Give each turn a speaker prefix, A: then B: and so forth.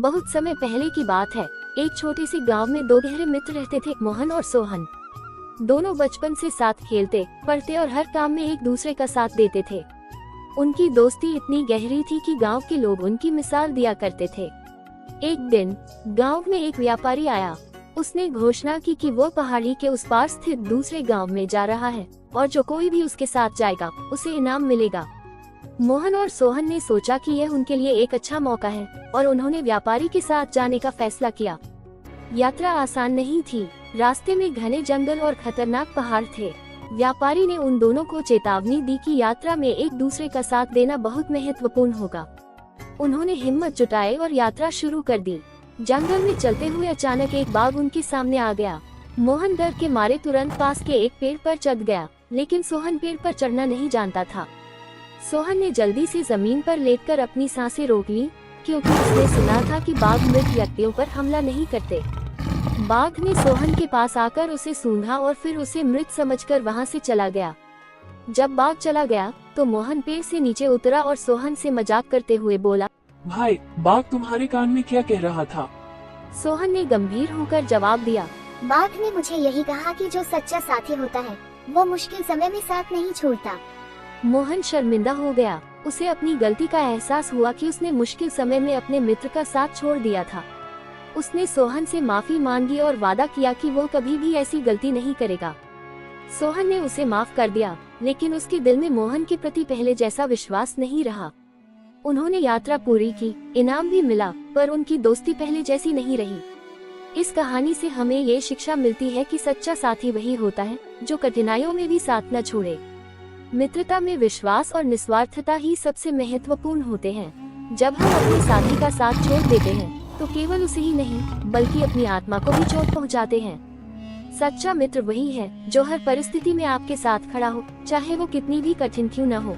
A: बहुत समय पहले की बात है। एक छोटे से गांव में दो गहरे मित्र रहते थे, मोहन और सोहन। दोनों बचपन से साथ खेलते, पढ़ते और हर काम में एक दूसरे का साथ देते थे। उनकी दोस्ती इतनी गहरी थी कि गांव के लोग उनकी मिसाल दिया करते थे। एक दिन गांव में एक व्यापारी आया। उसने घोषणा की कि वो पहाड़ी के उस पार स्थित दूसरे गांव में जा रहा है और जो कोई भी उसके साथ जाएगा उसे इनाम मिलेगा। मोहन और सोहन ने सोचा कि यह उनके लिए एक अच्छा मौका है और उन्होंने व्यापारी के साथ जाने का फैसला किया। यात्रा आसान नहीं थी। रास्ते में घने जंगल और खतरनाक पहाड़ थे। व्यापारी ने उन दोनों को चेतावनी दी कि यात्रा में एक दूसरे का साथ देना बहुत महत्वपूर्ण होगा। उन्होंने हिम्मत जुटाई और यात्रा शुरू कर दी। जंगल में चलते हुए अचानक एक बाघ उनके सामने आ गया। मोहन डर के मारे तुरंत पास के एक पेड़ पर चढ़ गया, लेकिन सोहन पेड़ पर चढ़ना नहीं जानता था। सोहन ने जल्दी से जमीन पर लेटकर अपनी सांसें रोक ली, क्योंकि उसने सुना था कि बाघ मृत व्यक्तियों पर हमला नहीं करते। बाघ ने सोहन के पास आकर उसे सूंघा और फिर उसे मृत समझकर वहां से चला गया। जब बाघ चला गया तो मोहन पेड़ से नीचे उतरा और सोहन से मजाक करते हुए बोला,
B: भाई, बाघ तुम्हारे कान में क्या कह रहा था?
A: सोहन ने गंभीर होकर जवाब दिया,
C: बाघ ने मुझे यही कहा कि जो सच्चा साथी होता है वो मुश्किल समय में साथ नहीं छोड़ता।
A: मोहन शर्मिंदा हो गया। उसे अपनी गलती का एहसास हुआ कि उसने मुश्किल समय में अपने मित्र का साथ छोड़ दिया था। उसने सोहन से माफी मांगी और वादा किया कि वो कभी भी ऐसी गलती नहीं करेगा। सोहन ने उसे माफ कर दिया, लेकिन उसके दिल में मोहन के प्रति पहले जैसा विश्वास नहीं रहा। उन्होंने यात्रा पूरी की, इनाम भी मिला, पर उनकी दोस्ती पहले जैसी नहीं रही। इस कहानी से हमें ये शिक्षा मिलती है कि सच्चा साथी वही होता है जो कठिनाइयों में भी साथ न छोड़े। मित्रता में विश्वास और निस्वार्थता ही सबसे महत्वपूर्ण होते हैं। जब हम अपने साथी का साथ छोड़ देते हैं तो केवल उसे ही नहीं बल्कि अपनी आत्मा को भी चोट पहुंचाते हैं। सच्चा मित्र वही है जो हर परिस्थिति में आपके साथ खड़ा हो, चाहे वो कितनी भी कठिन क्यों न हो।